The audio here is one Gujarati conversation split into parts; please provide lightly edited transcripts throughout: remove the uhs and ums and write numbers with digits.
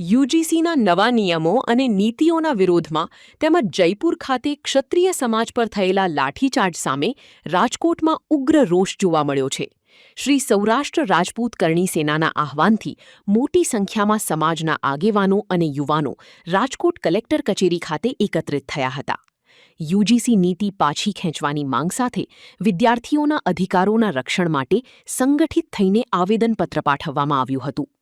યુજીસીના નવા નિયમો અને નીતિઓના વિરોધમાં તેમજ જયપુર ખાતે ક્ષત્રિય સમાજ પર થયેલા લાઠીચાર્જ સામે રાજકોટમાં ઉગ્ર રોષ જોવા મળ્યો છે. શ્રી સૌરાષ્ટ્ર રાજપૂત કરણી સેનાના આહવાનથી મોટી સંખ્યામાં સમાજના આગેવાનો અને યુવાનો રાજકોટ કલેક્ટર કચેરી ખાતે એકત્રિત થયા હતા. યુજીસી નીતિ પાછી ખેંચવાની માંગ સાથે વિદ્યાર્થીઓના અધિકારોના રક્ષણ માટે સંગઠિત થઈને આવેદનપત્ર પાઠવવામાં આવ્યું હતું.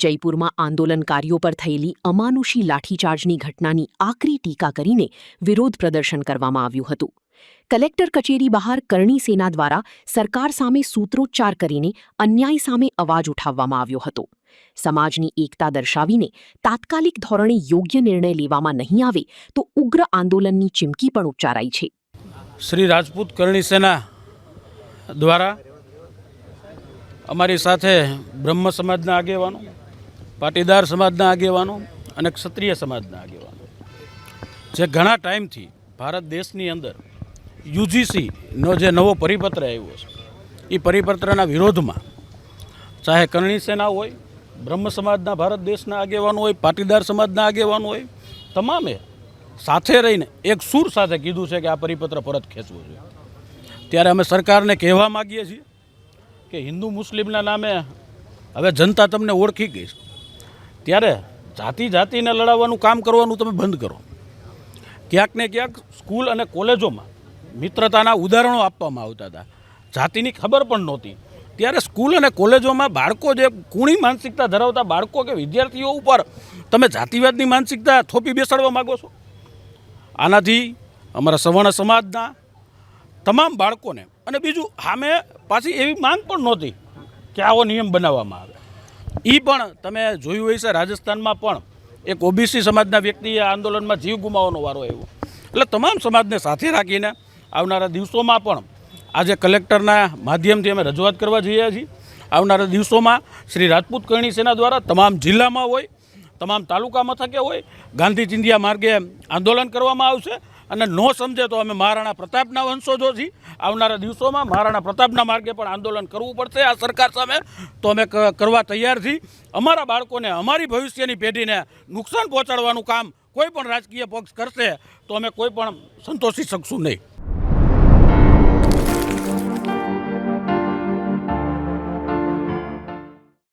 જયપુરમાં આંદોલનકારીઓ પર થયેલી અમાનુષી લાઠીચાર્જની ઘટનાની આકરી ટીકા કરીને વિરોધ પ્રદર્શન કરવામાં આવ્યું હતું. કલેક્ટર કચેરી બહાર કરણી સેના દ્વારા સરકાર સામે સૂત્રોચ્ચાર કરીને અન્યાય સામે અવાજ ઉઠાવવામાં આવ્યો હતો. સમાજની એકતા દર્શાવીને તાત્કાલિક ધોરણે યોગ્ય નિર્ણય લેવામાં નહીં આવે તો ઉગ્ર આંદોલનની ચીમકી પણ ઉચ્ચારાઈ છે. શ્રી રાજપૂત કરણી સેના દ્વારા અમારી સાથે બ્રહ્મ સમાજના આગેવાનો, પાટીદાર સમાજના આગેવાનો અને ક્ષત્રિય સમાજના આગેવાનો જે ઘણા ટાઈમથી ભારત દેશની અંદર યુજીસીનો જે નવો પરિપત્ર આવ્યો છે એ પરિપત્રના વિરોધમાં ચાહે કરણી સેના હોય, બ્રહ્મ સમાજના ભારત દેશના આગેવાનો હોય, પાટીદાર સમાજના આગેવાનો હોય, તમામે સાથે રહીને એક સૂર સાથે કીધું છે કે આ પરિપત્ર પરત ખેંચવું જોઈએ. ત્યારે અમે સરકારને કહેવા માગીએ છીએ કે હિન્દુ મુસ્લિમના નામે હવે જનતા તમને ઓળખી ગઈ છે, ત્યારે જાતિને લડાવવાનું કામ કરવાનું તમે બંધ કરો. ક્યાંક ને ક્યાંક સ્કૂલ અને કોલેજોમાં મિત્રતાના ઉદાહરણો આપવામાં આવતા હતા, જાતિની ખબર પણ નહોતી. ત્યારે સ્કૂલ અને કોલેજોમાં બાળકો જે કુણી માનસિકતા ધરાવતા બાળકો કે વિદ્યાર્થીઓ ઉપર તમે જાતિવાદની માનસિકતા થોપી બેસાડવા માગો છો. આનાથી અમારા સવર્ણ સમાજના તમામ બાળકોને અને બીજું સામે પાછી એવી માંગ પણ નહોતી કે આવો નિયમ બનાવવામાં આવે. એ પણ તમે જોયું હોય છે, રાજસ્થાનમાં પણ એક ઓબીસી સમાજના વ્યક્તિએ આંદોલનમાં જીવ ગુમાવવાનો વારો આવ્યો. એટલે તમામ સમાજને સાથે રાખીને આવનારા દિવસોમાં પણ આજે કલેક્ટરના માધ્યમથી અમે રજૂઆત કરવા જઈ રહ્યા છીએ. આવનારા દિવસોમાં શ્રી રાજપૂત કરણી સેના દ્વારા તમામ જિલ્લામાં હોય, તમામ તાલુકા મથકે હોય, ગાંધી ચિંધ્યા માર્ગે આંદોલન કરવામાં આવશે. અને ન સમજે તો અમે મહારાણા પ્રતાપના વંશજો છીએ. આવનારા દિવસોમાં મહારાણા પ્રતાપના માર્ગે પણ આંદોલન કરવું પડશે આ સરકાર સામે, તો અમે કરવા તૈયાર છીએ. અમારા બાળકોને, અમારી ભવિષ્યની પેઢીને નુકસાન પહોંચાડવાનું કામ કોઈ પણ રાજકીય પક્ષ કરશે તો અમે કોઈ પણ સંતોષી શકશું નહીં.